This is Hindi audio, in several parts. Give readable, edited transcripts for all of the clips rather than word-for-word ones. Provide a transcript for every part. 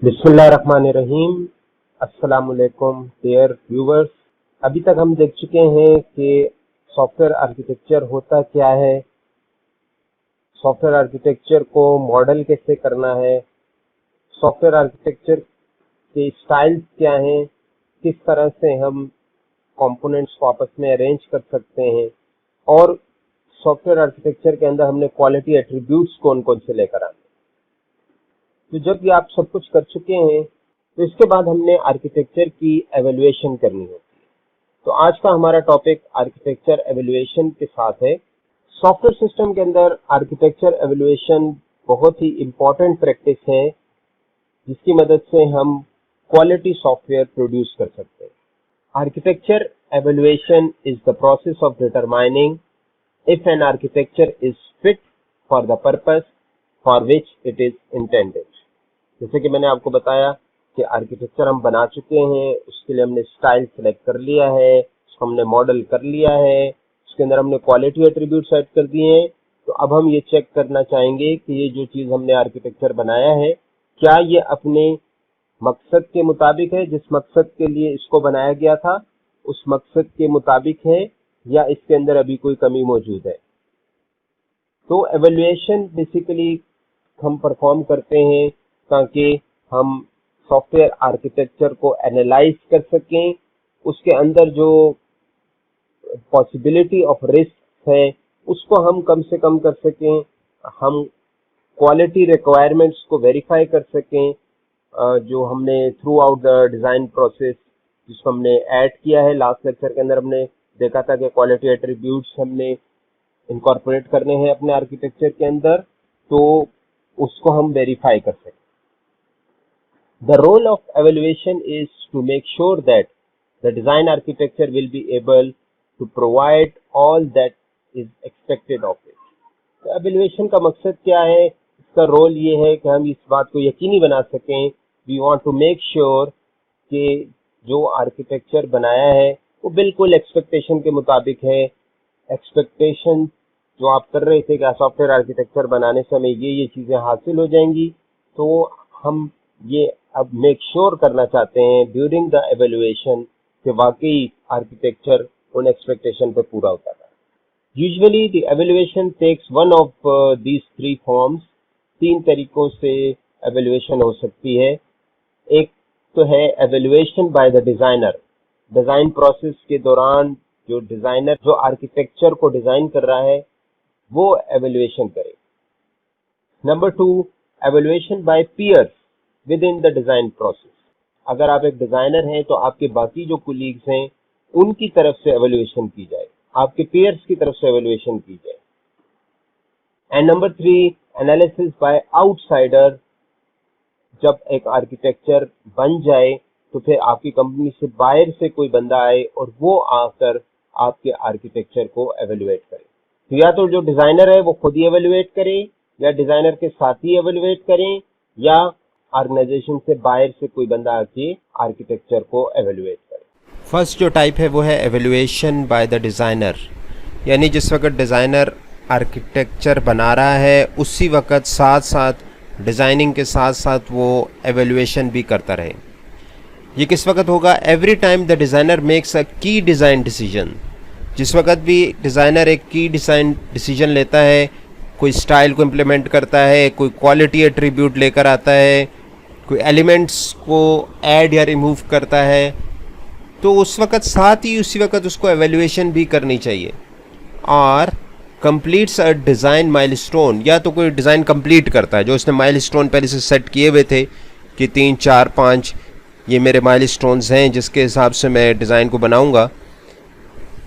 बिस्मिल्लाहिर्रहमानिर्रहीम। अस्सलाम वालेकुम डियर व्यूवर्स। अभी तक हम देख चुके हैं कि सॉफ्टवेयर आर्किटेक्चर होता क्या है, सॉफ्टवेयर आर्किटेक्चर को मॉडल कैसे करना है, सॉफ्टवेयर आर्किटेक्चर के स्टाइल्स क्या हैं, किस तरह से हम कंपोनेंट्स को आपस में अरेंज कर सकते हैं, और सॉफ्टवेयर आर्किटेक्चर के अंदर हमने क्वालिटी एट्रीब्यूट्स कौन कौन से लेकर आने। तो जब ये आप सब कुछ कर चुके हैं तो इसके बाद हमने आर्किटेक्चर की एवेल्युएशन करनी होती है। तो आज का हमारा टॉपिक आर्किटेक्चर एवेल्युएशन के साथ है। सॉफ्टवेयर सिस्टम के अंदर आर्किटेक्चर एवेल्युएशन बहुत ही इम्पोर्टेंट प्रैक्टिस है, जिसकी मदद से हम क्वालिटी सॉफ्टवेयर प्रोड्यूस कर सकते हैं। Architecture evaluation is the process of determining if an architecture is fit for the purpose for which it is intended. जैसे कि मैंने आपको बताया कि आर्किटेक्चर हम बना चुके हैं, उसके लिए हमने स्टाइल सेलेक्ट कर लिया है, उसको हमने मॉडल कर लिया है, उसके अंदर हमने क्वालिटी एट्रीब्यूट सेट कर दिए हैं। तो अब हम ये चेक करना चाहेंगे कि ये जो चीज़ हमने आर्किटेक्चर बनाया है, क्या ये अपने मकसद के मुताबिक है, जिस मकसद के लिए इसको बनाया गया था उस मकसद के मुताबिक है, या इसके अंदर अभी कोई कमी मौजूद है। तो एवेल्युएशन बेसिकली हम परफॉर्म करते हैं ताकि हम सॉफ्टवेयर आर्किटेक्चर को एनालाइज कर सकें, उसके अंदर जो पॉसिबिलिटी ऑफ रिस्क है उसको हम कम से कम कर सकें, हम क्वालिटी रिक्वायरमेंट्स को वेरीफाई कर सकें, जो हमने through out the design process जिसको हमने ऐड किया है। लास्ट लेक्चर के अंदर हमने देखा था कि क्वालिटी एट्रीब्यूट्स हमने इनकॉर्पोरेट करने हैं अपने आर्किटेक्चर के अंदर, तो उसको हम वेरीफाई कर सकें। The role of evaluation is to make sure that the design architecture will be able to provide all that is expected of it. तो evaluation का मकसद क्या है? इसका रोल ये है कि हम इस बात को यकीनी बना सकें, we want to make sure कि जो आर्किटेक्चर बनाया है वो बिल्कुल एक्सपेक्टेशन के मुताबिक है। एक्सपेक्टेशन जो आप कर रहे थे कि सॉफ्टवेयर आर्किटेक्चर बनाने से हमें ये चीज़ें हासिल हो जाएंगी, तो हम ये अब मेक श्योर करना चाहते हैं ड्यूरिंग द एवेल्युएशन कि वाकई आर्किटेक्चर उन एक्सपेक्टेशन पे पूरा होता है। Usually the evaluation takes one of these three forms. 3 तरीकों से एवेल्युएशन हो सकती है। एक तो है evaluation by the designer. Design process के दौरान जो डिज़ाइनर जो आर्किटेक्चर को डिज़ाइन कर रहा है वो एवेल्युएशन करे। Number 2, evaluation by peers within the design process. अगर आप एक डिज़ाइनर हैं तो आपके बाकी जो कोलीग्स हैं उनकी तरफ से एवेल्युएशन की जाए, आपके पीयर्स की तरफ से एवेल्युएशन की जाए। And number 3, analysis bye outsider. जब एक आर्किटेक्चर बन जाए तो फिर आपकी कंपनी से बाहर से कोई बंदा आए और वो आकर आपके आर्किटेक्चर को एवेल्युएट करे। तो या तो जो डिज़ाइनर है वो खुद ही एवेल्युएट करे, या डिज़ाइनर के साथ ही एवेल्युएट करें, या ऑर्गेनाइजेशन से बाहर से कोई बंदा आके आर्किटेक्चर को एवेल्युएट करे। फर्स्ट जो टाइप है वो है एवेल्युएशन बाय द डिज़ाइनर, यानी जिस वक्त डिज़ाइनर आर्किटेक्चर बना रहा है उसी वक्त साथ साथ डिज़ाइनिंग के साथ साथ वो एवेल्युएशन भी करता रहे। ये किस वक्त होगा? Every time the designer makes a की डिज़ाइन डिसीजन। जिस वक्त भी डिज़ाइनर एक की डिज़ाइन डिसीजन लेता है, कोई स्टाइल को इम्प्लीमेंट करता है, कोई क्वालिटी एट्रीब्यूट लेकर आता है, कोई एलिमेंट्स को ऐड या रिमूव करता है, तो उस वक्त साथ ही उसी वक्त उसको एवेल्युएशन भी करनी चाहिए। और कंप्लीट्स अ डिज़ाइन माइलस्टोन, या तो कोई डिज़ाइन कंप्लीट करता है जो उसने माइलस्टोन पहले से सेट किए हुए थे कि 3, 4, 5 ये मेरे माइलस्टोन्स हैं जिसके हिसाब से मैं डिज़ाइन को बनाऊंगा।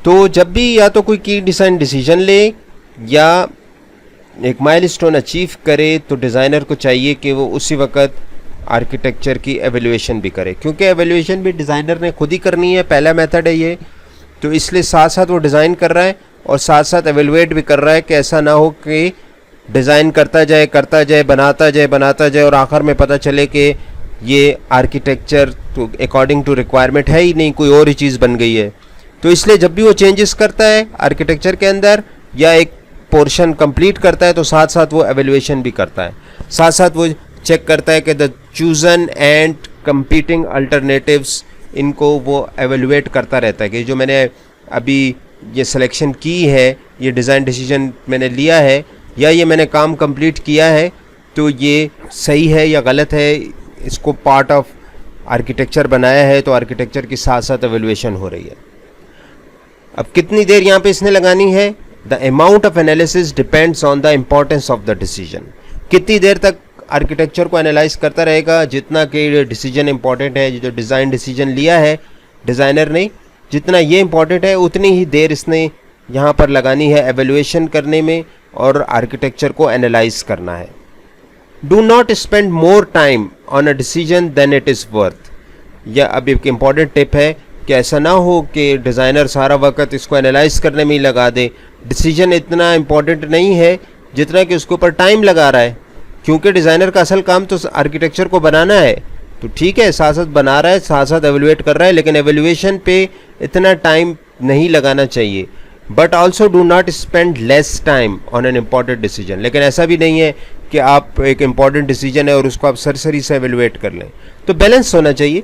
तो जब भी या तो कोई की डिज़ाइन डिसीजन ले या एक माइलस्टोन अचीव करे, तो डिज़ाइनर को चाहिए कि वो उसी वक्त आर्किटेक्चर की एवेल्युएशन भी करे, क्योंकि एवेल्युएशन भी डिज़ाइनर ने खुद ही करनी है। पहला मेथड है ये, तो इसलिए साथ साथ वो डिज़ाइन कर रहा है और साथ साथ एवेल्युएट भी कर रहा है कि ऐसा ना हो कि डिज़ाइन करता जाए बनाता जाए और आखिर में पता चले कि ये आर्किटेक्चर तो अकॉर्डिंग टू रिक्वायरमेंट है ही नहीं, कोई और ही चीज़ बन गई है। तो इसलिए जब भी वो चेंजेस करता है आर्किटेक्चर के अंदर या एक पोर्शन कंप्लीट करता है तो साथ साथ वो एवेल्युएशन भी करता है, साथ साथ वो चेक करता है कि the chosen and competing alternatives, इनको वो एवेलुएट करता रहता है कि जो मैंने अभी ये सिलेक्शन की है, ये डिज़ाइन डिसीजन मैंने लिया है या ये मैंने काम कंप्लीट किया है, तो ये सही है या गलत है, इसको पार्ट ऑफ आर्किटेक्चर बनाया है तो आर्किटेक्चर के साथ साथ एवेलुएशन हो रही है। अब कितनी देर यहाँ पे इसने लगानी है? The amount of analysis depends on the importance of the decision. कितनी देर तक आर्किटेक्चर को एनालाइज करता रहेगा? जितना कि डिसीजन इंपॉर्टेंट है, जो डिज़ाइन डिसीजन लिया है डिज़ाइनर ने, जितना ये इंपॉर्टेंट है उतनी ही देर इसने यहाँ पर लगानी है एवेलुएशन करने में और आर्किटेक्चर को एनालाइज करना है। Do not spend more time on a decision than it is worth. यह अब एक इम्पॉर्टेंट टिप है कि ऐसा ना हो कि डिज़ाइनर सारा वक्त इसको एनालाइज करने में ही लगा दे। डिसीजन इतना इम्पॉर्टेंट नहीं है जितना कि उसके ऊपर टाइम लगा रहा है, क्योंकि डिज़ाइनर का असल काम तो आर्किटेक्चर को बनाना है। तो ठीक है, साथ साथ बना रहा है, साथ साथ एवेलुएट कर रहा है, लेकिन एवेलुएशन पे इतना टाइम नहीं लगाना चाहिए। But also do not spend less time on an important decision. लेकिन ऐसा भी नहीं है कि आप एक इम्पॉर्टेंट डिसीजन है और उसको आप सरसरी से एवेलुएट कर लें। तो बैलेंस होना चाहिए।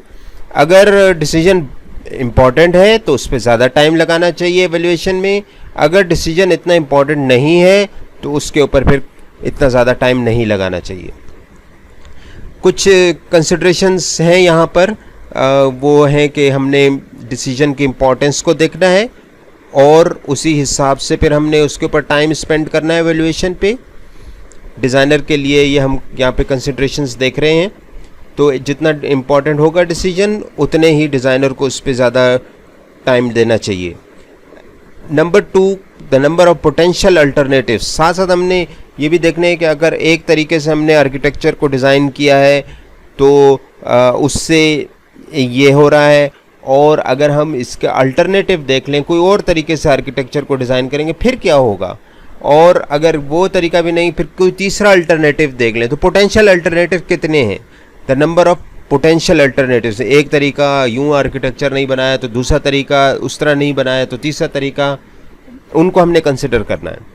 अगर डिसीजन इम्पॉर्टेंट है तो उस पर ज़्यादा टाइम लगाना चाहिए एवेलुएशन में। अगर डिसीजन इतना इम्पॉर्टेंट नहीं है तो उसके ऊपर फिर इतना ज़्यादा टाइम नहीं लगाना चाहिए। कुछ कंसिडरेशंस हैं यहाँ पर, वो हैं कि हमने डिसीजन की इम्पोर्टेंस को देखना है और उसी हिसाब से फिर हमने उसके ऊपर टाइम स्पेंड करना है एवेलुएशन पे। डिज़ाइनर के लिए ये हम यहाँ पे कंसिडरेशंस देख रहे हैं। तो जितना इम्पॉर्टेंट होगा डिसीजन उतने ही डिज़ाइनर को उस पर ज़्यादा टाइम देना चाहिए। Number 2, the number of potential alternatives. साथ साथ हमने ये भी देखना है कि अगर एक तरीके से हमने आर्किटेक्चर को डिज़ाइन किया है तो उससे ये हो रहा है, और अगर हम इसके अल्टरनेटिव देख लें, कोई और तरीके से आर्किटेक्चर को डिज़ाइन करेंगे फिर क्या होगा, और अगर वो तरीका भी नहीं फिर कोई तीसरा अल्टरनेटिव देख लें, तो पोटेंशियल अल्टरनेटिव कितने हैं? The number of potential alternatives. एक तरीका यूँ आर्किटेक्चर नहीं बनाया तो दूसरा तरीका उस तरह नहीं बनाया तो तीसरा तरीका, उनको हमने कंसिडर करना है।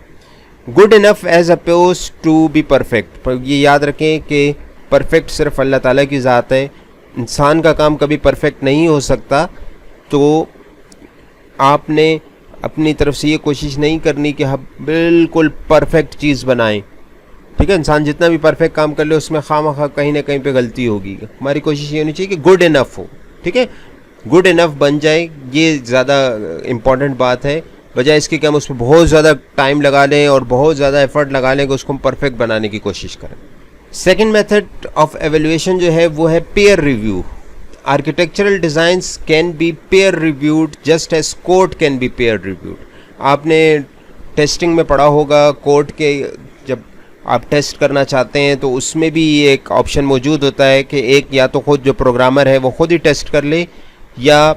Good enough as opposed to be perfect. पर ये याद रखें कि परफेक्ट सिर्फ अल्लाह ताला की ज़ात है, इंसान का काम कभी परफेक्ट नहीं हो सकता। तो आपने अपनी तरफ से ये कोशिश नहीं करनी कि हम बिल्कुल परफेक्ट चीज़ बनाएं। ठीक है, इंसान जितना भी परफेक्ट काम कर ले उसमें खामखा कहीं ना कहीं पे गलती होगी। हमारी कोशिश ये होनी चाहिए कि गुड इनफ हो। ठीक है, गुड इनफ बन जाए, ये ज़्यादा इम्पॉर्टेंट बात है, बजाय इसके कि हम उस पर बहुत ज़्यादा टाइम लगा लें और बहुत ज़्यादा एफर्ट लगा लें कि उसको हम परफेक्ट बनाने की कोशिश करें। सेकेंड मेथड ऑफ एवेल्युएशन जो है वो है peer review. Architectural designs can be peer reviewed just as code can be peer reviewed. आपने टेस्टिंग में पढ़ा होगा, कोड के जब आप टेस्ट करना चाहते हैं तो उसमें भी एक ऑप्शन मौजूद होता है कि एक या तो खुद जो प्रोग्रामर है वो खुद ही टेस्ट कर ले या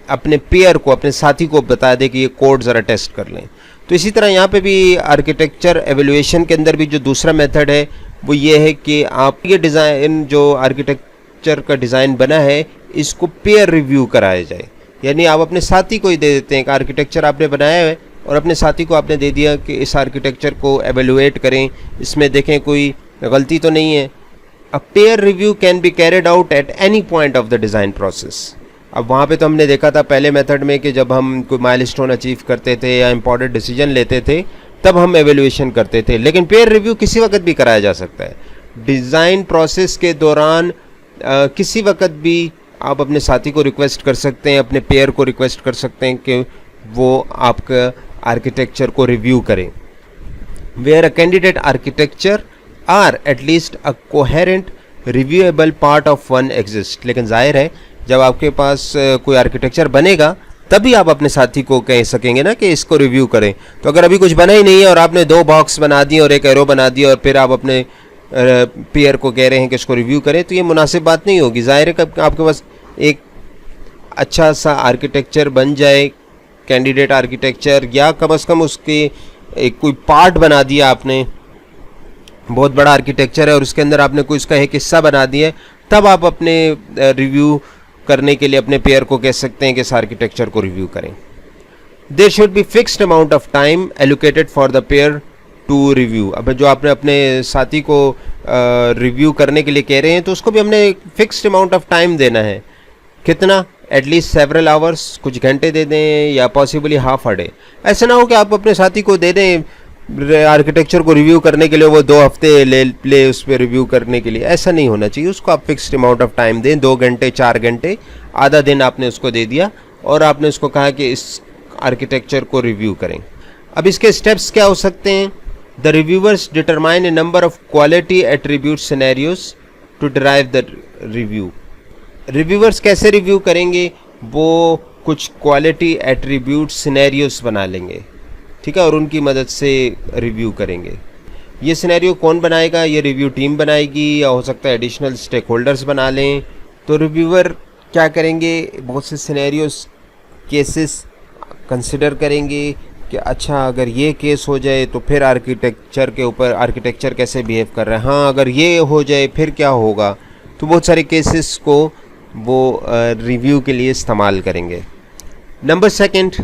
अपने पेयर को, अपने साथी को बता दे कि ये कोड ज़रा टेस्ट कर लें। तो इसी तरह यहाँ पे भी आर्किटेक्चर एवेल्युएशन के अंदर भी जो दूसरा मेथड है वो ये है कि आप ये डिज़ाइन जो आर्किटेक्चर का डिज़ाइन बना है इसको पेयर रिव्यू कराया जाए। यानी आप अपने साथी को ही दे देते हैं कि आर्किटेक्चर आपने बनाया है और अपने साथी को आपने दे दिया कि इस आर्किटेक्चर को एवेल्युएट करें, इसमें देखें कोई गलती तो नहीं है। A pair review can be carried out at any point of the design process. अब वहाँ पे तो हमने देखा था पहले मेथड में कि जब हम कोई माइलस्टोन अचीव करते थे या इम्पॉर्टेंट डिसीजन लेते थे तब हम एवेल्युएशन करते थे, लेकिन पेयर रिव्यू किसी वक्त भी कराया जा सकता है। डिज़ाइन प्रोसेस के दौरान किसी वक्त भी आप अपने साथी को रिक्वेस्ट कर सकते हैं, अपने पेयर को रिक्वेस्ट कर सकते हैं कि वो आपका आर्किटेक्चर को रिव्यू करें। Where a candidate architecture or at least a coherent reviewable part of one exist. लेकिन जाहिर है जब आपके पास कोई आर्किटेक्चर बनेगा तभी आप अपने साथी को कह सकेंगे ना कि इसको रिव्यू करें। तो अगर अभी कुछ बना ही नहीं है और आपने 2 बॉक्स बना दिए और एक एरो बना दिया और फिर आप अपने पेयर को कह रहे हैं कि इसको रिव्यू करें, तो ये मुनासिब बात नहीं होगी। ज़ाहिर है कि आपके पास एक अच्छा सा आर्किटेक्चर बन जाए, कैंडिडेट आर्किटेक्चर, या कम से कम उसके एक कोई पार्ट बना दिया आपने, बहुत बड़ा आर्किटेक्चर है और उसके अंदर आपने कोई उसका एक हिस्सा बना दिया, तब आप अपने रिव्यू करने के लिए अपने पेयर को कह सकते हैं कि इस आर्किटेक्चर को रिव्यू करें। There should be fixed amount of time allocated for the peer to review. अब जो आपने अपने साथी को रिव्यू करने के लिए कह रहे हैं तो उसको भी हमने एक फिक्स्ड अमाउंट ऑफ टाइम देना है। कितना? एटलीस्ट सेवरल आवर्स, कुछ घंटे दे दें या पॉसिबली हाफ अ डे। ऐसा ना हो कि आप अपने साथी को दे दें आर्किटेक्चर को रिव्यू करने के लिए, वो 2 हफ्ते ले उस पर रिव्यू करने के लिए। ऐसा नहीं होना चाहिए। उसको आप फिक्स्ड अमाउंट ऑफ टाइम दें, 2 घंटे 4 घंटे, आधा दिन आपने उसको दे दिया और आपने उसको कहा कि इस आर्किटेक्चर को रिव्यू करें। अब इसके स्टेप्स क्या हो सकते हैं? The reviewers determine a number of quality attribute scenarios to derive the review. Reviewers कैसे रिव्यू करेंगे? वो कुछ क्वालिटी एट्रीब्यूट सिनेरियोज बना लेंगे, ठीक है, और उनकी मदद से रिव्यू करेंगे। ये सिनेरियो कौन बनाएगा? ये रिव्यू टीम बनाएगी या हो सकता है एडिशनल स्टेक होल्डर्स बना लें। तो रिव्यूअर क्या करेंगे? बहुत से सिनेरियोज, केसेस कंसिडर करेंगे कि अच्छा अगर ये केस हो जाए तो फिर आर्किटेक्चर के ऊपर आर्किटेक्चर कैसे बिहेव कर रहा है, हाँ अगर ये हो जाए फिर क्या होगा। तो बहुत सारे केसेस को वो रिव्यू के लिए इस्तेमाल करेंगे। Number 2,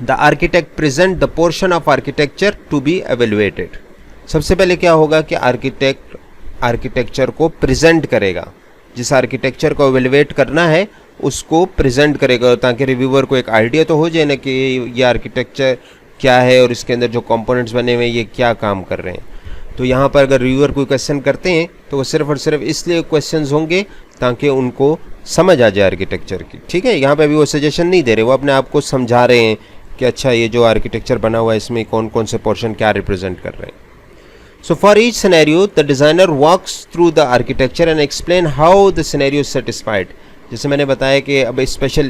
the architect present the portion of architecture to be evaluated. सबसे पहले क्या होगा कि आर्किटेक्ट आर्किटेक्चर को प्रेजेंट करेगा, जिस आर्किटेक्चर को एवेल्युएट करना है उसको प्रेजेंट करेगा, ताकि रिव्यूअर को एक आइडिया तो हो जाए ना कि ये आर्किटेक्चर क्या है और इसके अंदर जो कंपोनेंट्स बने हुए हैं ये क्या काम कर रहे हैं। तो यहाँ पर अगर रिव्यूअर कोई क्वेश्चन करते हैं तो वो सिर्फ और सिर्फ इसलिए क्वेश्चंस होंगे ताकि उनको समझ आ जाए आर्किटेक्चर की, ठीक है। यहाँ पे अभी वो सजेशन नहीं दे रहे, वो अपने आप को समझा रहे हैं कि अच्छा ये जो आर्किटेक्चर बना हुआ है इसमें कौन कौन से पोर्शन क्या रिप्रेजेंट कर रहे हैं। So for each scenario, the designer walks through the architecture and explain how the scenario is satisfied. जैसे मैंने बताया कि अब स्पेशल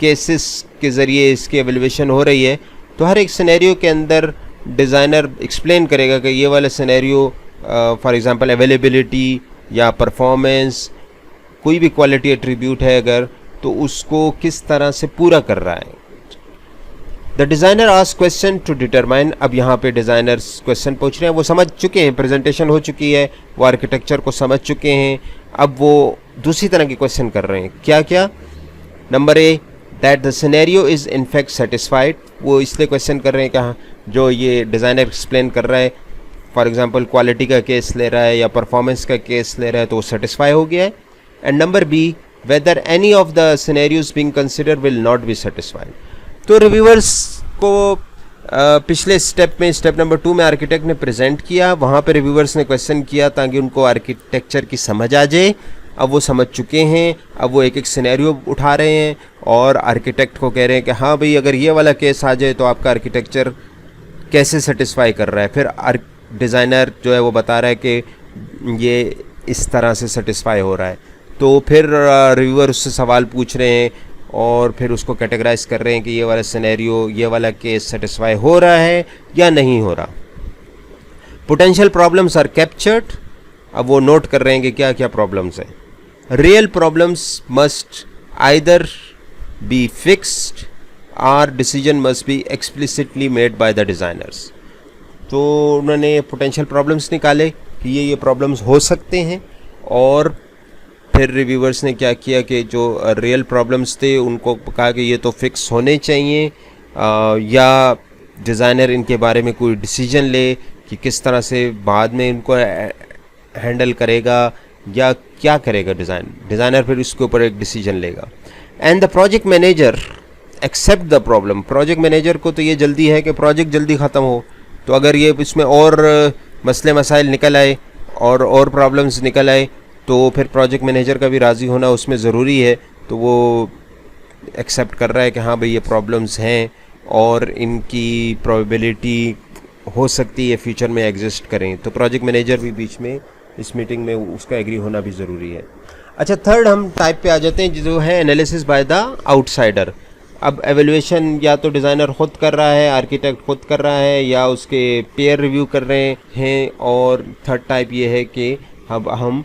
केसेस के ज़रिए इसकी एवेल्युएशन हो रही है, तो हर एक सिनेरियो के अंदर डिज़ाइनर एक्सप्लेन करेगा कि ये वाला सिनेरियो फॉर एग्जांपल अवेलेबिलिटी या परफॉर्मेंस, कोई भी क्वालिटी एट्रीब्यूट है अगर, तो उसको किस तरह से पूरा कर रहा है। The designer ask question to determine. अब यहाँ पे डिज़ाइनर्स क्वेश्चन पूछ रहे हैं, वो समझ चुके हैं, प्रेजेंटेशन हो चुकी है, वो आर्किटेक्चर को समझ चुके हैं, अब वो दूसरी तरह के क्वेश्चन कर रहे हैं। क्या क्या? Number A, that the scenario is in fact satisfied. वो इसलिए क्वेश्चन कर रहे हैं कि हाँ जो ये डिज़ाइनर एक्सप्लेन कर रहा है, फॉर एग्जांपल क्वालिटी का केस ले रहा है या परफॉर्मेंस का केस ले रहा है, तो वो सेटिस्फाई हो गया है। And number B, whether any of the scenarios being considered will not be satisfied. तो रिव्यूअर्स को पिछले स्टेप में, स्टेप नंबर 2 में आर्किटेक्ट ने प्रेजेंट किया, वहाँ पे रिव्यूअर्स ने क्वेश्चन किया ताकि उनको आर्किटेक्चर की समझ आ जाए। अब वो समझ चुके हैं, अब वो एक एक सिनेरियो उठा रहे हैं और आर्किटेक्ट को कह रहे हैं कि हाँ भाई अगर ये वाला केस आ जाए तो आपका आर्किटेक्चर कैसे सेटिस्फाई कर रहा है। फिर डिज़ाइनर जो है वो बता रहा है कि ये इस तरह से सेटिस्फाई हो रहा है। तो फिर रिव्यूअर उससे सवाल पूछ रहे हैं और फिर उसको कैटेगराइज कर रहे हैं कि ये वाला सिनेरियो, ये वाला केस सेटिस्फाई हो रहा है या नहीं हो रहा। Potential problems are captured. अब वो नोट कर रहे हैं कि क्या क्या प्रॉब्लम्स हैं। Real problems must either be fixed और decision must be explicitly made by the designers. तो उन्होंने पोटेंशियल प्रॉब्लम्स निकाले कि ये प्रॉब्लम्स हो सकते हैं, और फिर रिव्यूअर्स ने क्या किया कि जो रियल प्रॉब्लम्स थे उनको कहा कि ये तो फिक्स होने चाहिए, या डिज़ाइनर इनके बारे में कोई डिसीजन ले कि किस तरह से बाद में इनको हैंडल करेगा या क्या करेगा डिज़ाइनर फिर इसके ऊपर एक डिसीजन लेगा। And the project manager accept the problem. Project manager को तो ये जल्दी है कि प्रोजेक्ट जल्दी ख़त्म हो, तो अगर ये इसमें और मसले मसाइल निकल आए और प्रॉब्लम्स निकल आए तो फिर प्रोजेक्ट मैनेजर का भी राज़ी होना उसमें ज़रूरी है। तो वो एक्सेप्ट कर रहा है कि हाँ भाई ये प्रॉब्लम्स हैं और इनकी प्रोबेबिलिटी हो सकती है फ्यूचर में एग्जिस्ट करें, तो प्रोजेक्ट मैनेजर भी बीच में इस मीटिंग में उसका एग्री होना भी ज़रूरी है। अच्छा, थर्ड हम टाइप पे आ जाते हैं जो है एनालिसिस बाय द आउटसाइडर। अब एवेल्युएशन या तो डिज़ाइनर खुद कर रहा है, आर्किटेक्ट खुद कर रहा है, या उसके पेयर रिव्यू कर रहे हैं। और थर्ड टाइप ये है कि अब हम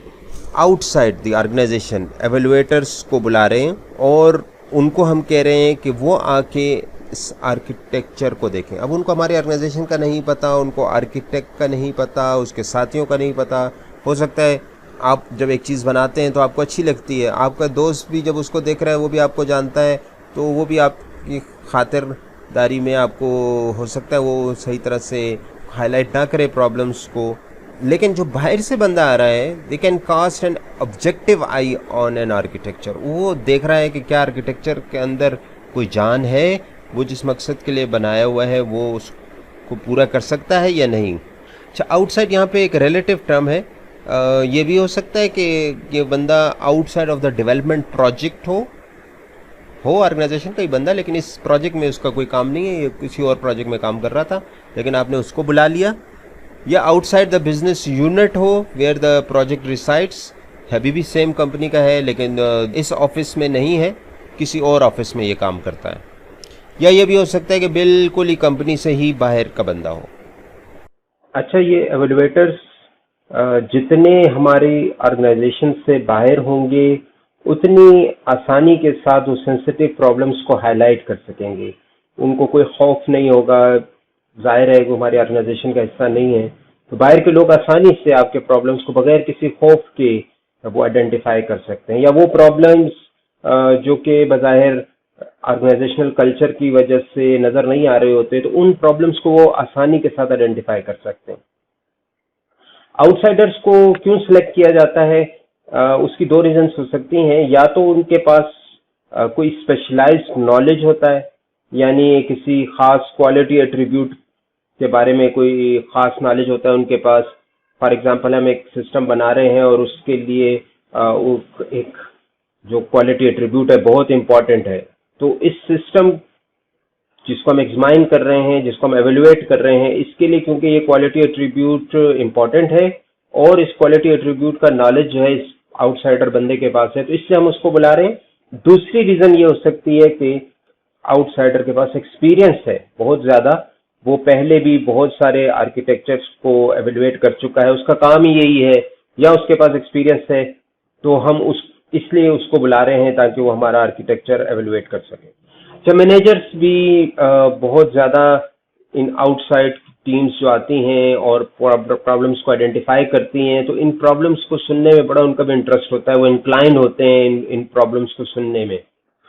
आउटसाइड द ऑर्गेनाइजेशन एवेल्युएटर्स को बुला रहे हैं और उनको हम कह रहे हैं कि वो आके इस आर्किटेक्चर को देखें। अब उनको हमारे ऑर्गेनाइजेशन का नहीं पता, उनको आर्किटेक्ट का नहीं पता, उसके साथियों का नहीं पता। हो सकता है आप जब एक चीज़ बनाते हैं तो आपको अच्छी लगती है, आपका दोस्त भी जब उसको देख रहा है वो भी आपको जानता है, तो वो भी आपकी खातिरदारी में आपको हो सकता है वो सही तरह से हाईलाइट ना करे प्रॉब्लम्स को, लेकिन जो बाहर से बंदा आ रहा है they can cast an objective eye on an architecture. वो देख रहा है कि क्या आर्किटेक्चर के अंदर कोई जान है, वो जिस मकसद के लिए बनाया हुआ है वो उसको पूरा कर सकता है या नहीं। अच्छा, आउटसाइड यहाँ पे एक रिलेटिव टर्म है। ये भी हो सकता है कि ये बंदा outside of the development project हो ऑर्गेनाइजेशन का ही बंदा, लेकिन इस प्रोजेक्ट में उसका कोई काम नहीं है, ये किसी और प्रोजेक्ट में काम कर रहा था लेकिन आपने उसको बुला लिया। या आउटसाइड द बिजनेस यूनिट हो वेयर द प्रोजेक्ट रिसाइड्स, अभी भी सेम कंपनी का है लेकिन इस ऑफिस में नहीं है, किसी और ऑफिस में ये काम करता है। या ये भी हो सकता है कि बिल्कुल ही कंपनी से ही बाहर का बंदा हो। अच्छा, ये एवेल्युएटर्स जितने हमारी ऑर्गेनाइजेशन से बाहर होंगे उतनी आसानी के साथ उस सेंसिटिव प्रॉब्लम्स को हाईलाइट कर सकेंगे। उनको कोई खौफ नहीं होगा, जाहिर है कि हमारी ऑर्गेनाइजेशन का हिस्सा नहीं है, तो बाहर के लोग आसानी से आपके प्रॉब्लम्स को बगैर किसी खौफ के वो आइडेंटिफाई कर सकते हैं। या वो प्रॉब्लम्स जो कि बज़ाहिर ऑर्गेनाइजेशनल कल्चर की वजह से नज़र नहीं आ रहे होते, तो उन प्रॉब्लम्स को वो आसानी के साथ आइडेंटिफाई कर सकते हैं। आउटसाइडर्स को क्यों सिलेक्ट किया जाता है, उसकी दो रीजंस हो सकती हैं। या तो उनके पास कोई स्पेशलाइज्ड नॉलेज होता है, यानी किसी खास क्वालिटी एट्रीब्यूट के बारे में कोई खास नॉलेज होता है उनके पास। फॉर एग्जांपल, हम एक सिस्टम बना रहे हैं और उसके लिए एक जो क्वालिटी एट्रीब्यूट है बहुत इंपॉर्टेंट है, तो इस सिस्टम जिसको हम एग्जामाइन कर रहे हैं, जिसको हम एवेल्युएट कर रहे हैं, इसके लिए क्योंकि ये क्वालिटी एट्रीब्यूट इंपॉर्टेंट है और इस क्वालिटी एट्रीब्यूट का नॉलेज जो है इस आउटसाइडर बंदे के पास है, तो इसलिए हम उसको बुला रहे हैं। दूसरी रीजन ये हो सकती है कि आउटसाइडर के पास एक्सपीरियंस है बहुत ज़्यादा, वो पहले भी बहुत सारे आर्किटेक्चर्स को एवेल्युएट कर चुका है, उसका काम ही यही है, या उसके पास एक्सपीरियंस है, तो हम इसलिए उसको बुला रहे हैं ताकि वो हमारा आर्किटेक्चर एवेल्युएट कर सके। अच्छा, मैनेजर्स भी बहुत ज़्यादा इन आउटसाइड टीम्स जो आती हैं और प्रॉब्लम्स को आइडेंटिफाई करती हैं, तो इन प्रॉब्लम्स को सुनने में बड़ा उनका भी इंटरेस्ट होता है, वो इंक्लाइन होते हैं इन प्रॉब्लम्स को सुनने में।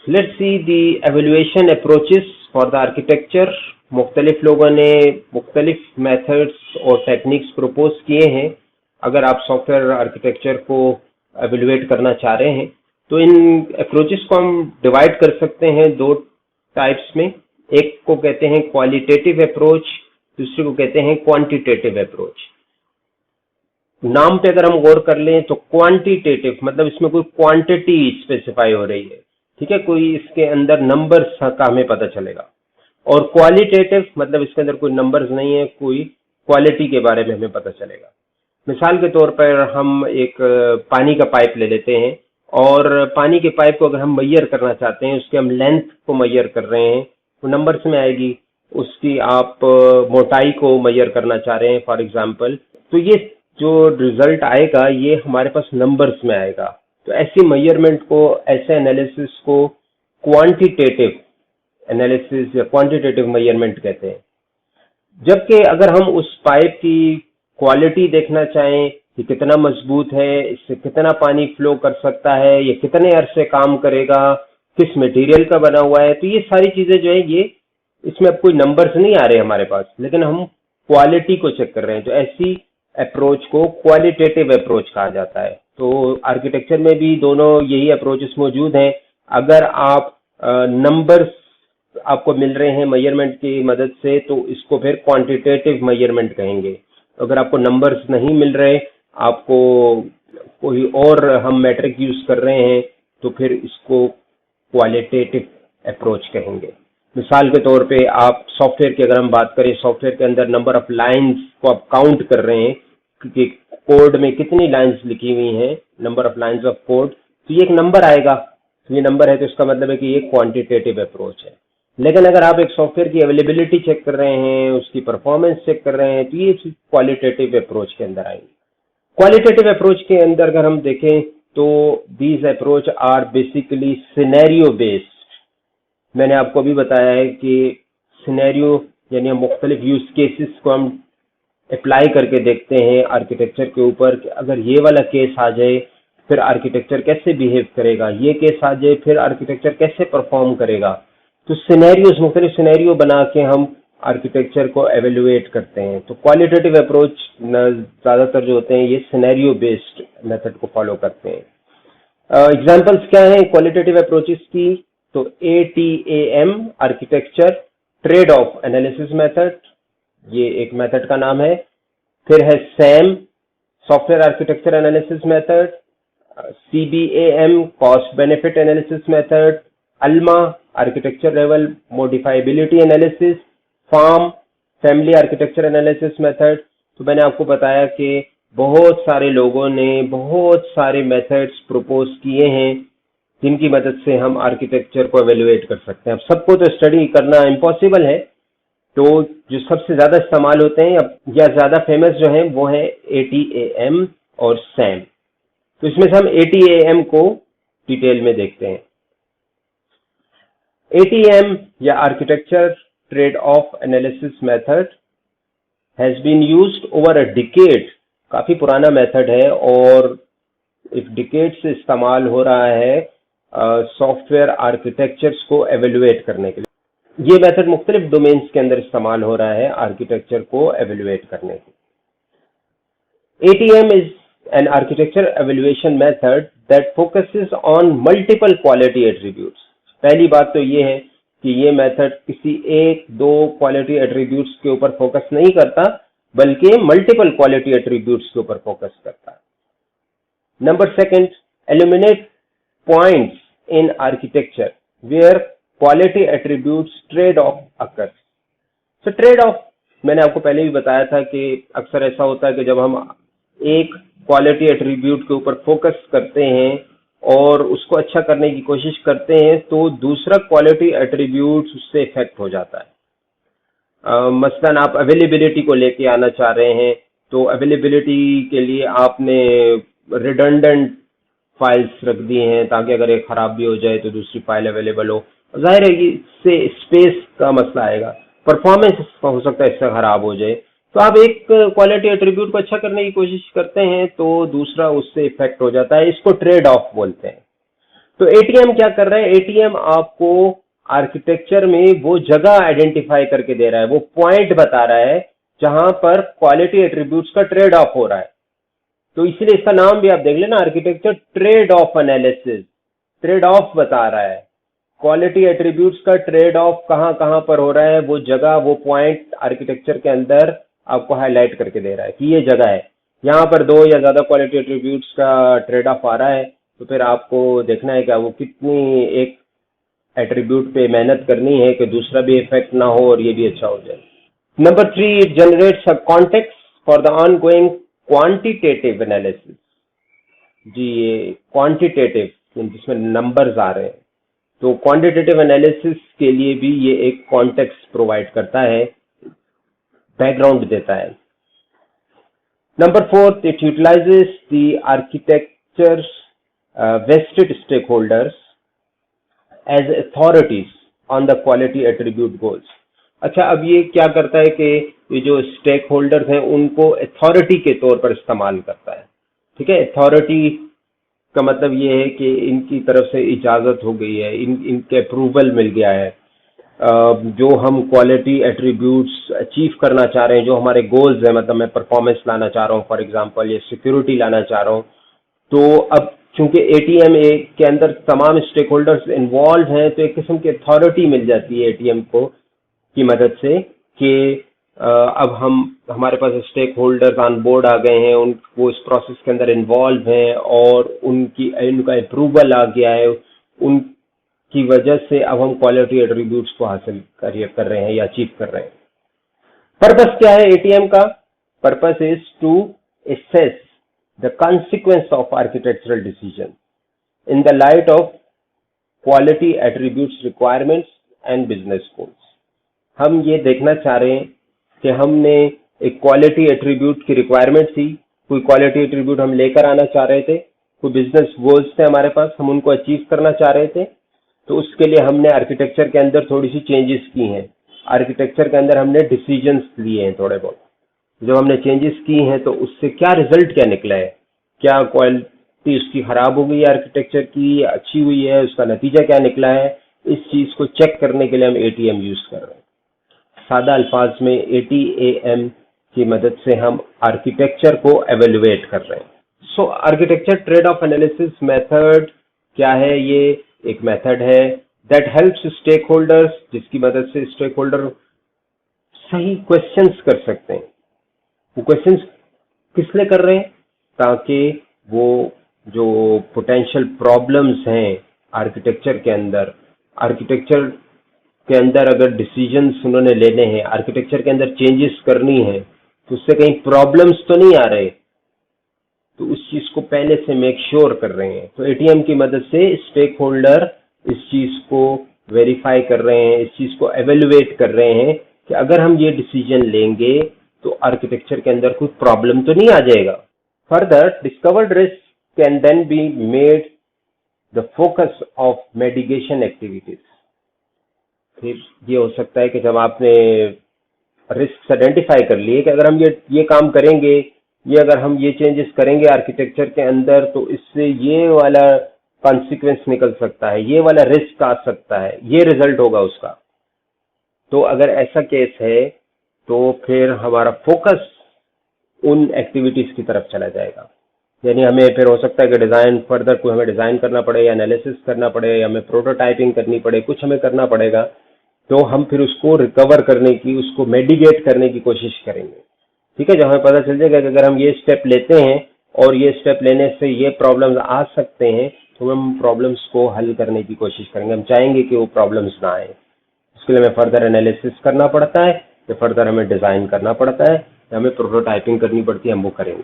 Let's see the evaluation approaches for the architecture. मुख्तलिफ लोगों ने मुख्तलिफ मेथड्स और टेक्निक्स प्रपोज किए हैं अगर आप सॉफ्टवेयर आर्किटेक्चर को एवेल्युएट करना चाह रहे हैं। तो इन अप्रोचेस को हम डिवाइड कर सकते हैं दो टाइप्स में। एक को कहते हैं क्वालिटेटिव अप्रोच, दूसरे को कहते हैं क्वांटिटेटिव अप्रोच। नाम पे अगर हम गौर कर लें तो क्वांटिटेटिव मतलब इसमें कोई क्वांटिटी स्पेसिफाई हो रही है, ठीक है, कोई इसके अंदर नंबर्स का हमें पता चलेगा। और क्वालिटेटिव मतलब इसके अंदर कोई नंबर्स नहीं है, कोई क्वालिटी के बारे में हमें पता चलेगा। मिसाल के तौर पर हम एक पानी का पाइप ले लेते हैं और पानी के पाइप को अगर हम मैयर करना चाहते हैं, उसके हम लेंथ को मैयर कर रहे हैं, वो नंबर्स में आएगी। उसकी आप मोटाई को मैयर करना चाह रहे हैं फॉर एग्जांपल, तो ये जो रिजल्ट आएगा ये हमारे पास नंबर्स में आएगा। तो ऐसी मैयरमेंट को, ऐसे एनालिसिस को क्वांटिटेटिव एनालिसिस या क्वांटिटेटिव मैयरमेंट कहते हैं। जबकि अगर हम उस पाइप की क्वालिटी देखना चाहें कि कितना मजबूत है, इससे कितना पानी फ्लो कर सकता है, ये कितने अरसे काम करेगा, किस मटेरियल का बना हुआ है, तो ये सारी चीजें जो है ये इसमें अब कोई नंबर्स नहीं आ रहे हमारे पास, लेकिन हम क्वालिटी को चेक कर रहे हैं। तो ऐसी अप्रोच को क्वालिटेटिव अप्रोच कहा जाता है। तो आर्किटेक्चर में भी दोनों यही अप्रोचेस मौजूद हैं। अगर आप नंबर्स आपको मिल रहे हैं मेजरमेंट की मदद से, तो इसको फिर क्वांटिटेटिव मेजरमेंट कहेंगे। अगर आपको नंबर्स नहीं मिल रहे, आपको कोई और हम मैट्रिक यूज कर रहे हैं, तो फिर इसको क्वालिटेटिव अप्रोच कहेंगे। मिसाल के तौर पे आप सॉफ्टवेयर की अगर हम बात करें, सॉफ्टवेयर के अंदर नंबर ऑफ लाइंस को आप काउंट कर रहे हैं कि कोड में कितनी लाइंस लिखी हुई हैं, number of lines of code, तो ये एक नंबर आएगा। तो ये नंबर है तो इसका मतलब है कि ये क्वांटिटेटिव अप्रोच है। लेकिन अगर आप एक सॉफ्टवेयर की अवेलेबिलिटी चेक कर रहे हैं, उसकी परफॉर्मेंस चेक कर रहे हैं, तो ये क्वालिटेटिव अप्रोच के अंदर आएंगे। क्वालिटेटिव अप्रोच के अंदर अगर हम देखें तो these approach are basically scenario based. मैंने आपको अभी बताया है कि सिनेरियो यानी हम मुख्तलिफ यूज केसेस को हम अप्लाई करके देखते हैं आर्किटेक्चर के ऊपर कि अगर ये वाला केस आ जाए फिर आर्किटेक्चर कैसे बिहेव करेगा, ये केस आ जाए फिर आर्किटेक्चर कैसे परफॉर्म करेगा। तो सिनेरियोज, मुख्तलिफ सिनेरियो बना के हम आर्किटेक्चर को एवेल्युएट करते हैं। तो क्वालिटेटिव अप्रोच ज़्यादातर जो होते हैं ये सिनेरियो बेस्ड मेथड को फॉलो करते हैं। एग्जाम्पल्स क्या हैं क्वालिटेटिव अप्रोचेस की? तो ATAM architecture trade off analysis method, ये एक मेथड का नाम है। फिर है SAM software architecture analysis method, CBAM cost benefit analysis method, ALMA architecture level modifiability analysis, FARM family architecture analysis method. तो मैंने आपको बताया कि बहुत सारे लोगों ने बहुत सारे मेथड्स प्रपोज किए हैं जिनकी मदद से हम आर्किटेक्चर को एवेल्युएट कर सकते हैं। अब सबको तो स्टडी करना इम्पॉसिबल है, तो जो सबसे ज्यादा इस्तेमाल होते हैं या ज्यादा फेमस जो हैं वो है ATAM और SAM। तो इसमें से हम ATAM को डिटेल में देखते हैं। ATAM या architecture trade off analysis method has been used over a decade, काफी पुराना मेथड है और एक डिकेड से इस्तेमाल हो रहा है सॉफ्टवेयर आर्किटेक्चर्स को एवेल्युएट करने के लिए। ये मेथड मुख्तलिफ डोमेन्स के अंदर इस्तेमाल हो रहा है आर्किटेक्चर को एवेल्युएट करने के लिए। ATM is an architecture evaluation method that focuses on multiple quality attributes। पहली बात तो ये है कि ये मेथड किसी एक दो क्वालिटी एट्रीब्यूट्स के ऊपर फोकस नहीं करता, बल्कि मल्टीपल क्वालिटी एट्रीब्यूट्स के ऊपर फोकस करता है। Number second, eliminate points in architecture where quality attributes trade off occurs. तो ट्रेड ऑफ मैंने आपको पहले भी बताया था कि अक्सर ऐसा होता है कि जब हम एक क्वालिटी एट्रीब्यूट के ऊपर फोकस करते हैं और उसको अच्छा करने की कोशिश करते हैं तो दूसरा क्वालिटी एट्रीब्यूट उससे इफेक्ट हो जाता है। मसलन आप अवेलेबिलिटी को लेके आना चाह रहे हैं, तो अवेलेबिलिटी के लिए आपने रिडंडेंट फाइल्स रख दी हैं ताकि अगर एक खराब भी हो जाए तो दूसरी फाइल अवेलेबल हो। जाहिर है कि इससे स्पेस का मसला आएगा, परफॉर्मेंस हो सकता है इससे खराब हो जाए। तो आप एक क्वालिटी एट्रीब्यूट को अच्छा करने की कोशिश करते हैं तो दूसरा उससे इफेक्ट हो जाता है, इसको ट्रेड ऑफ बोलते हैं। तो ATM क्या कर रहा है? ATM आपको आर्किटेक्चर में वो जगह आइडेंटिफाई करके दे रहा है, वो पॉइंट बता रहा है जहां पर क्वालिटी एट्रीब्यूट्स का ट्रेड ऑफ हो रहा है। तो इसलिए इसका नाम भी आप देख लेना, architecture trade off analysis. Trade off बता रहा है क्वालिटी एट्रीब्यूट्स का ट्रेड ऑफ कहां कहां पर हो रहा है, वो जगह वो पॉइंट आर्किटेक्चर के अंदर आपको हाईलाइट करके दे रहा है कि ये जगह है, यहाँ पर दो या ज्यादा क्वालिटी एट्रीब्यूट्स का ट्रेड ऑफ आ रहा है। तो फिर आपको देखना है कि वो कितनी एक एट्रीब्यूट पे मेहनत करनी है कि दूसरा भी इफेक्ट ना हो और ये भी अच्छा हो जाए। Number 3, it generates a context for the ongoing quantitative analysis. जी, ये क्वांटिटेटिव जिसमें नंबर्स आ रहे हैं, तो क्वांटिटेटिव एनालिसिस के लिए भी ये एक कॉन्टेक्स्ट प्रोवाइड करता है, बैकग्राउंड देता है। Number 4, it utilises the architecture's vested stakeholders as authorities on the quality attribute goals. अच्छा, अब ये क्या करता है कि ये जो स्टेक होल्डर्स हैं उनको अथॉरिटी के तौर पर इस्तेमाल करता है। ठीक है, अथॉरिटी का मतलब ये है कि इनकी तरफ से इजाजत हो गई है, इनके अप्रूवल मिल गया है। जो हम क्वालिटी एट्रीब्यूट्स अचीव करना चाह रहे हैं, जो हमारे गोल्स हैं, मतलब मैं परफॉर्मेंस लाना चाह रहा हूँ फॉर एग्जांपल, या सिक्योरिटी लाना चाह रहा हूँ, तो अब चूंकि ATM के अंदर तमाम स्टेक होल्डर्स इन्वॉल्व हैं तो एक किस्म की अथॉरिटी मिल जाती है ATM को की मदद से कि अब हमारे पास स्टेक होल्डर्स ऑन बोर्ड आ गए हैं, वो इस प्रोसेस के अंदर इन्वॉल्व हैं और उनका अप्रूवल आ गया है, उनकी वजह से अब हम क्वालिटी एट्रीब्यूट्स को हासिल कर रहे हैं या अचीव कर रहे हैं। पर्पस क्या है ATM का? Purpose is to assess the consequence of architectural decision in the light of quality attributes requirements and business goals। हम ये देखना चाह रहे हैं कि हमने एक क्वालिटी एट्रीब्यूट की रिक्वायरमेंट थी, कोई क्वालिटी एट्रीब्यूट हम लेकर आना चाह रहे थे, कोई बिजनेस गोल्स थे हमारे पास, हम उनको अचीव करना चाह रहे थे, तो उसके लिए हमने आर्किटेक्चर के अंदर थोड़ी सी चेंजेस की हैं। आर्किटेक्चर के अंदर हमने डिसीजंस लिए हैं थोड़े बहुत। जब हमने चेंजेस की हैं तो उससे क्या रिजल्ट क्या निकला है, क्या क्वालिटी उसकी खराब हो गई है आर्किटेक्चर की, अच्छी हुई है, उसका नतीजा क्या निकला है, इस चीज को चेक करने के लिए हम ATM यूज कर रहे हैं। सादा अल्फाज में ATAM की मदद से हम आर्किटेक्चर को एवेल्युएट कर रहे हैं। So architecture trade off analysis method क्या है? ये एक मेथड है दैट हेल्प्स स्टेक होल्डर्स, जिसकी मदद से स्टेक होल्डर सही क्वेश्चंस कर सकते हैं। वो क्वेश्चंस किस लिए कर रहे हैं? ताकि वो जो पोटेंशियल प्रॉब्लम्स हैं आर्किटेक्चर के अंदर अगर डिसीजंस उन्होंने लेने हैं, आर्किटेक्चर के अंदर चेंजेस करनी है, तो उससे कहीं प्रॉब्लम्स तो नहीं आ रहे, तो उस चीज को पहले से मेक श्योर कर रहे हैं। तो ATM की मदद से स्टेक होल्डर इस चीज को वेरीफाई कर रहे हैं, इस चीज को एवेल्युएट कर रहे हैं कि अगर हम ये डिसीजन लेंगे तो आर्किटेक्चर के अंदर कोई प्रॉब्लम तो नहीं आ जाएगा। Further discovered risk can then be made the focus of mitigation activities. फिर ये हो सकता है कि जब आपने रिस्क आइडेंटिफाई कर लिए कि अगर हम ये काम करेंगे, अगर हम ये चेंजेस करेंगे आर्किटेक्चर के अंदर, तो इससे ये वाला कॉन्सिक्वेंस निकल सकता है, ये वाला रिस्क आ सकता है, ये रिजल्ट होगा उसका। तो अगर ऐसा केस है तो फिर हमारा फोकस उन एक्टिविटीज की तरफ चला जाएगा। यानी हमें फिर हो सकता है कि डिजाइन फर्दर कोई हमें डिजाइन करना पड़े या एनालिसिस करना पड़े या हमें प्रोटोटाइपिंग करनी पड़े, कुछ हमें करना पड़ेगा, तो हम फिर उसको रिकवर करने की, उसको मेडिगेट करने की कोशिश करेंगे। ठीक है, जब हमें पता चल जाएगा कि अगर हम ये स्टेप लेते हैं और ये स्टेप लेने से ये प्रॉब्लम्स आ सकते हैं, तो हम प्रॉब्लम्स को हल करने की कोशिश करेंगे। हम चाहेंगे कि वो प्रॉब्लम्स ना आए। उसके लिए हमें फर्दर एनालिसिस करना पड़ता है, या फर्दर हमें डिजाइन करना पड़ता है, या हमें प्रोटोटाइपिंग करनी पड़ती है, हम वो करेंगे।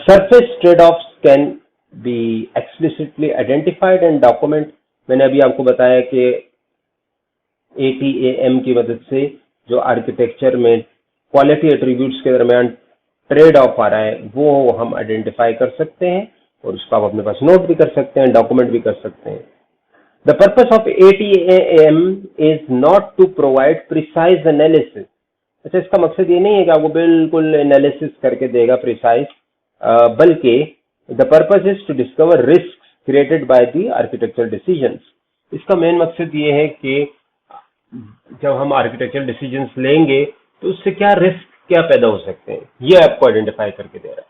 Surface trade offs can be explicitly identified and document. मैंने अभी आपको बताया कि ATAM की मदद से जो आर्किटेक्चर में क्वालिटी एट्रीब्यूट्स के दरमियान ट्रेड ऑफ आ रहा है, वो हम आइडेंटिफाई कर सकते हैं और उसको आप अपने पास नोट भी कर सकते हैं, डॉक्यूमेंट भी कर सकते हैं। The purpose of ATAM is not to provide precise analysis. अच्छा, इसका मकसद ये नहीं है कि आपको बिल्कुल एनालिसिस करके देगा प्रिसाइज, बल्कि the purpose is to discover risk created by the architectural decisions. इसका मेन मकसद ये है कि जब हम आर्किटेक्चरल डिसीजंस लेंगे तो उससे क्या रिस्क क्या पैदा हो सकते हैं, ये आपको आइडेंटिफाई करके दे रहा है।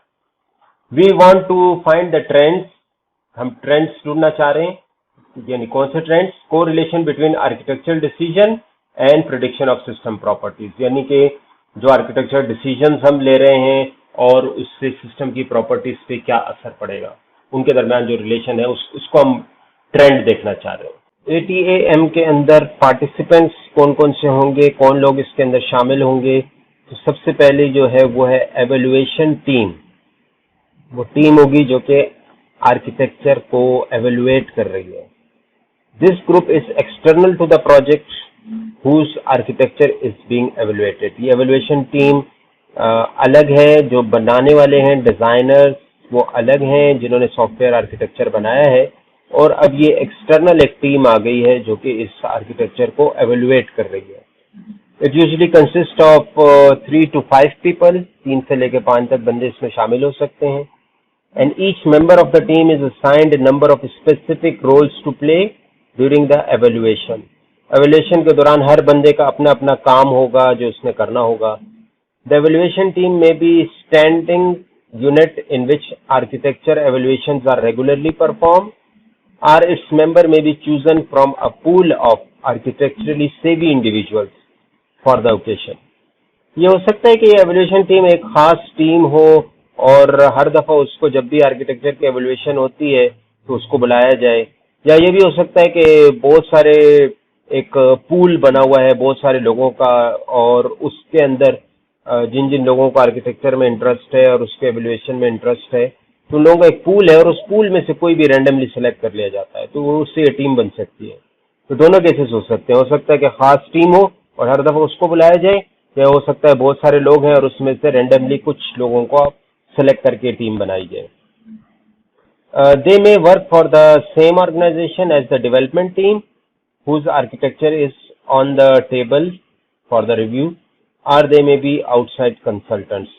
We want to find the trends, हम ट्रेंड्स ढूंढना चाह रहे हैं। यानी कौन से ट्रेंड्स? को relation between architectural decision and prediction of system properties. यानी कि जो आर्किटेक्चरल डिसीजंस हम ले रहे हैं और उससे सिस्टम की प्रॉपर्टीज पे क्या असर पड़ेगा, उनके दरमियान जो रिलेशन है उसको हम ट्रेंड देखना चाह रहे हैं। ATAM के अंदर पार्टिसिपेंट्स कौन कौन से होंगे, कौन लोग इसके अंदर शामिल होंगे? तो सबसे पहले जो है वो है एवेल्युएशन टीम। वो टीम होगी जो कि आर्किटेक्चर को एवेल्युएट कर रही है। This group is external to the project whose architecture is being evaluated. ये एवेल्युएशन टीम अलग है, जो बनाने वाले हैं डिजाइनर्स वो अलग हैं जिन्होंने सॉफ्टवेयर आर्किटेक्चर बनाया है, और अब ये एक्सटर्नल एक टीम आ गई है जो कि इस आर्किटेक्चर को एवेल्युएट कर रही है। It usually consist of 3 to 5 people, 3 से लेकर 5 तक बंदे इसमें शामिल हो सकते हैं। And each member of the team is assigned number of specific roles to play during the evaluation. Evaluation के दौरान हर बंदे का अपना अपना काम होगा जो उसने करना होगा। द एवेल्युएशन टीम में be standing unit in which architecture evaluations are regularly perform, or its member may be chosen from a pool of architecturally savvy individuals for the occasion. ये हो सकता है कि ये एवेल्युएशन टीम एक खास टीम हो और हर दफा उसको जब भी आर्किटेक्चर की एवेल्युएशन होती है तो उसको बुलाया जाए, या ये भी हो सकता है कि बहुत सारे एक पूल बना हुआ है बहुत सारे लोगों का, और उसके अंदर जिन जिन लोगों को आर्किटेक्चर में इंटरेस्ट है और उसके एवेल्युएशन में इंटरेस्ट है, तो उन लोगों का एक पूल है और उस पूल में से कोई भी रैंडमली सेलेक्ट कर लिया जाता है, तो उससे ये टीम बन सकती है। तो दोनों केसेस हो सकते हैं, हो सकता है कि खास टीम हो और हर दफा उसको बुलाया जाए, या हो सकता है बहुत सारे लोग हैं और उसमें से रैंडमली कुछ लोगों को सेलेक्ट करके टीम बनाई जाए। They may work for the same organization as the development team whose architecture is on the table for the review, or they may be outside consultants.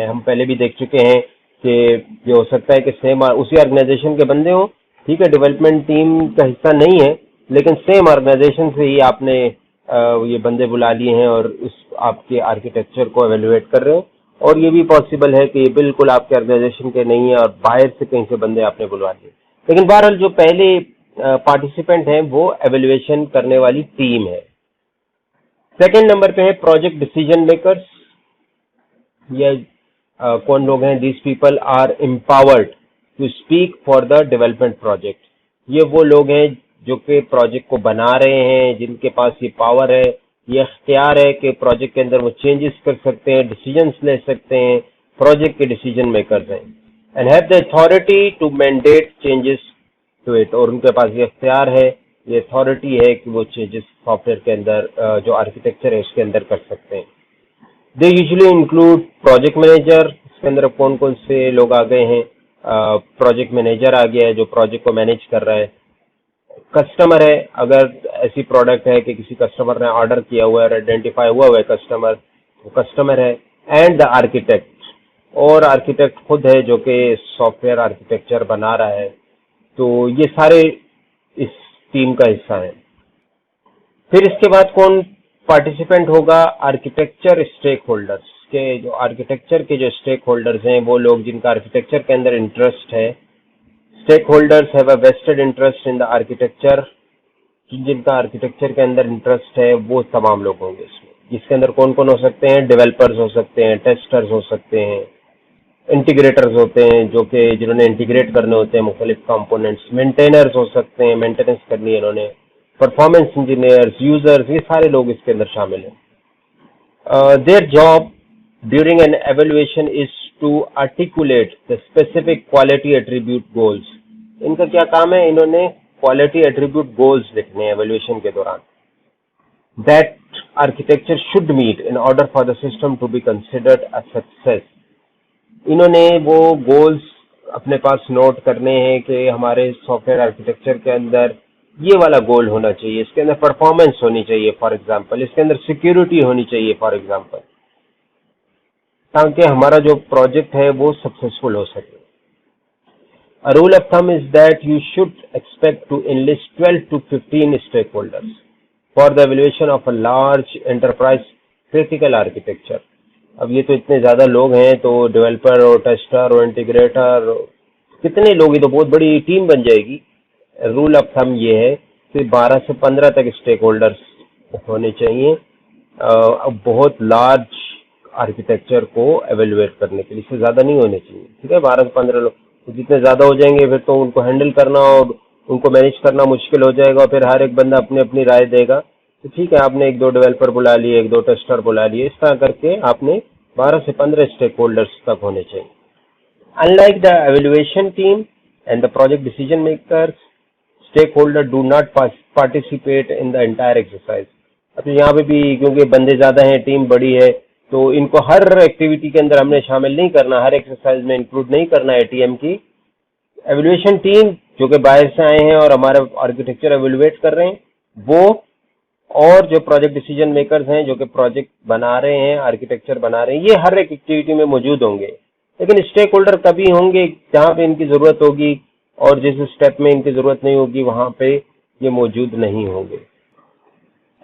हम पहले भी देख चुके हैं कि ये हो सकता है कि सेम उसी ऑर्गेनाइजेशन के बंदे हों, ठीक है, डेवलपमेंट टीम का हिस्सा नहीं है, लेकिन सेम ऑर्गेनाइजेशन से ही आपने ये बंदे बुला लिए हैं और उस आपके आर्किटेक्चर को एवेल्युएट कर रहे हैं, और ये भी पॉसिबल है कि ये बिल्कुल आपके ऑर्गेनाइजेशन के नहीं है और बाहर से कहीं से बंदे आपने बुलवा लिए। लेकिन बहरहाल जो पहले पार्टिसिपेंट हैं वो एवेल्युएशन करने वाली टीम है। सेकंड नंबर पे है प्रोजेक्ट डिसीजन मेकर्स। ये कौन लोग हैं? These people are empowered to speak for the development project. ये वो लोग हैं जो कि प्रोजेक्ट को बना रहे हैं, जिनके पास ये पावर है, ये इख्तियार है कि प्रोजेक्ट के अंदर वो चेंजेस कर सकते हैं, डिसीजंस ले सकते हैं, प्रोजेक्ट के डिसीजन मेकर्स हैं, and have the authority to mandate changes to it. और उनके पास ये इख्तियार है, ये अथॉरिटी है कि वो चेंजेस सॉफ्टवेयर के अंदर जो आर्किटेक्चर है उसके अंदर कर सकते हैं। They usually include project manager. इसके अंदर कौन कौन से लोग आ गए हैं? प्रोजेक्ट मैनेजर आ गया है जो प्रोजेक्ट को मैनेज कर रहा है। कस्टमर है, अगर ऐसी प्रोडक्ट है कि किसी कस्टमर ने ऑर्डर किया हुआ है, आइडेंटिफाई हुआ है कस्टमर, वो कस्टमर है। एंड द आर्किटेक्ट, और आर्किटेक्ट खुद है जो कि सॉफ्टवेयर आर्किटेक्चर बना रहा है। तो ये सारे इस टीम का हिस्सा है। फिर इसके बाद कौन पार्टिसिपेंट होगा? आर्किटेक्चर स्टेक होल्डर्स के, जो आर्किटेक्चर के जो स्टेक होल्डर्स हैं वो लोग जिनका आर्किटेक्चर के अंदर इंटरेस्ट है। Stakeholders have a vested interest in the architecture. जिनका आर्किटेक्चर के अंदर इंटरेस्ट है वो तमाम लोग होंगे इसमें, जिसके अंदर कौन कौन हो सकते हैं? डेवलपर्स हो सकते हैं, टेस्टर्स हो सकते हैं, इंटीग्रेटर्स होते हैं जो कि जिन्होंने इंटीग्रेट करने होते हैं मुख्तलिफ कंपोनेंट्स, मेंटेनर्स हो सकते हैं, मेंटेनेंस करनी है इन्होंने, परफॉर्मेंस इंजीनियर्स, यूजर्स, ये सारे लोग इसके अंदर शामिल हैं। Their job during an evaluation is to articulate the specific quality attribute goals. इनका क्या काम है? इन्होंने क्वालिटी एट्रीब्यूट गोल्स लिखने हैं एवेल्युएशन के दौरान, that architecture should meet in order for the system to be considered a success. इन्होंने वो गोल्स अपने पास नोट करने हैं कि हमारे सॉफ्टवेयर आर्किटेक्चर के अंदर ये वाला गोल होना चाहिए, इसके अंदर परफॉर्मेंस होनी चाहिए फॉर एग्जांपल, इसके अंदर सिक्योरिटी होनी चाहिए फॉर एग्जांपल, ताकि हमारा जो प्रोजेक्ट है वो सक्सेसफुल हो सके। A rule of thumb is that you should expect to enlist 12 to 15 stakeholders for the evaluation of a large enterprise critical architecture. अब ये तो इतने ज़्यादा लोग हैं, तो डेवलपर और टेस्टर और इंटीग्रेटर, कितने लोग, ये तो बहुत बड़ी टीम बन जाएगी। रूल ऑफ थंब ये है कि 12 से 15 तक स्टेक होल्डर्स होने चाहिए बहुत लार्ज आर्किटेक्चर को एवेल्युएट करने के लिए, इससे ज़्यादा नहीं होने चाहिए। ठीक है, 12 से 15 लोग, तो जितने ज़्यादा हो जाएंगे फिर तो उनको हैंडल करना और उनको मैनेज करना मुश्किल हो जाएगा, और फिर हर एक बंदा अपनी अपनी राय देगा। तो ठीक है, आपने 1-2 डेवलपर बुला लिए, 1-2 टेस्टर बुला लिए, इस तरह करके आपने 12 से 15 स्टेक होल्डर्स तक होने चाहिए। Unlike the evaluation team and the project decision makers, stakeholder do not participate in the entire exercise. अब यहाँ पे भी क्योंकि बंदे ज़्यादा हैं, टीम बड़ी है, तो इनको हर एक्टिविटी के अंदर हमने शामिल नहीं करना, हर एक्सरसाइज में इंक्लूड नहीं करना है टीएम की। एवेल्युएशन टीम जो कि बाहर से आए हैं और हमारा आर्किटेक्चर एवेल्युएट कर रहे हैं वो, और जो प्रोजेक्ट डिसीजन मेकर्स हैं जो कि प्रोजेक्ट बना रहे हैं, आर्किटेक्चर बना रहे हैं, ये हर एक एक्टिविटी में मौजूद होंगे। लेकिन स्टेक होल्डर तभी होंगे जहाँ पे इनकी ज़रूरत होगी, और जिस स्टेप में इनकी ज़रूरत नहीं होगी वहाँ पे ये मौजूद नहीं होंगे।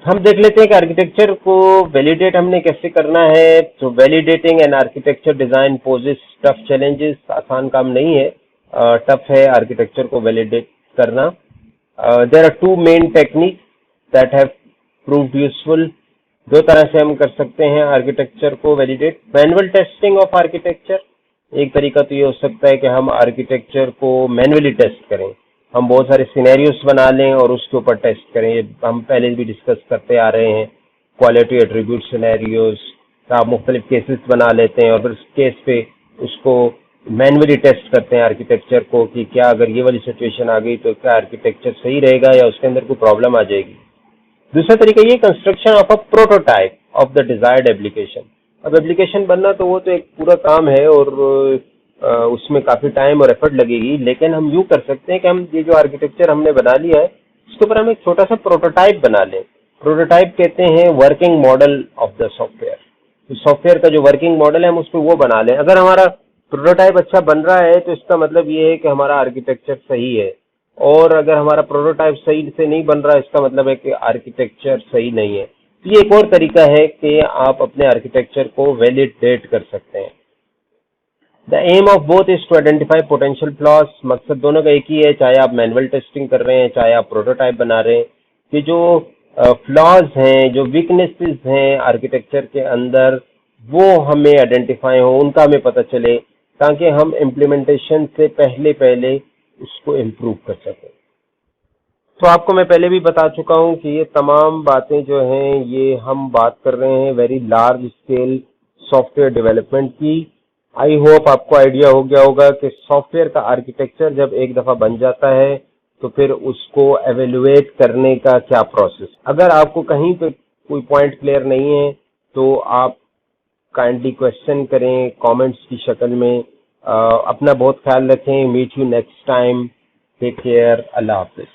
हम देख लेते हैं कि आर्किटेक्चर को वैलिडेट हमने कैसे करना है। तो validating an architecture design poses tough challenges, आसान काम नहीं है, टफ है आर्किटेक्चर को वैलिडेट करना। There are 2 main technique that have proved useful. 2 तरह से हम कर सकते हैं आर्किटेक्चर को validate. Manual testing of architecture, एक तरीका तो ये हो सकता है कि हम आर्किटेक्चर को मैनुअली टेस्ट करें, हम बहुत सारे सिनेरियोस बना लें और उसके ऊपर टेस्ट करें। ये हम पहले भी डिस्कस करते आ रहे हैं, क्वालिटी एट्रीब्यूट सिनेरियोस, आप मुख्तलिफ केसेस बना लेते हैं और फिर उस केस पे उसको मैनुअली टेस्ट करते हैं आर्किटेक्चर को कि क्या अगर ये वाली सिचुएशन आ गई तो क्या आर्किटेक्चर सही रहेगा या उसके अंदर कोई प्रॉब्लम आ जाएगी। दूसरा तरीका ये construction of a prototype of the desired application. अब एप्लीकेशन बनना तो वो तो एक पूरा काम है और उसमें काफ़ी टाइम और एफर्ट लगेगी, लेकिन हम यूँ कर सकते हैं कि हम ये जो आर्किटेक्चर हमने बना लिया है उसके ऊपर हम एक छोटा सा प्रोटोटाइप बना लें। प्रोटोटाइप कहते हैं working model of the software. तो सॉफ्टवेयर का जो वर्किंग मॉडल है हम उस पर वो बना लें। अगर हमारा प्रोटोटाइप अच्छा बन रहा है तो इसका मतलब ये है कि हमारा आर्किटेक्चर सही है, और अगर हमारा प्रोटोटाइप सही से नहीं बन रहा, इसका मतलब है कि आर्किटेक्चर सही नहीं है। तो ये एक और तरीका है कि आप अपने आर्किटेक्चर को वैलिडेट कर सकते हैं। The aim of both is to identify potential flaws. मकसद दोनों का एक ही है, चाहे आप मैनुअल टेस्टिंग कर रहे हैं, चाहे आप प्रोटोटाइप बना रहे हैं, कि जो फ्लॉज हैं, जो वीकनेसेस हैं आर्किटेक्चर के अंदर, वो हमें आइडेंटिफाई हो, उनका हमें पता चले, ताकि हम इम्प्लीमेंटेशन से पहले उसको इम्प्रूव कर सकें। तो आपको मैं पहले भी बता चुका हूं कि ये तमाम बातें जो हैं, ये हम बात कर रहे हैं very large scale software development की। आई होप आपको आइडिया हो गया होगा कि सॉफ्टवेयर का आर्किटेक्चर जब एक दफ़ा बन जाता है तो फिर उसको एवेल्युएट करने का क्या प्रोसेस। अगर आपको कहीं पे कोई पॉइंट क्लियर नहीं है तो आप काइंडली क्वेश्चन करें कमेंट्स की शक्ल में। अपना बहुत ख्याल रखें। Meet you next time. Take care. अल्लाह हाफिज।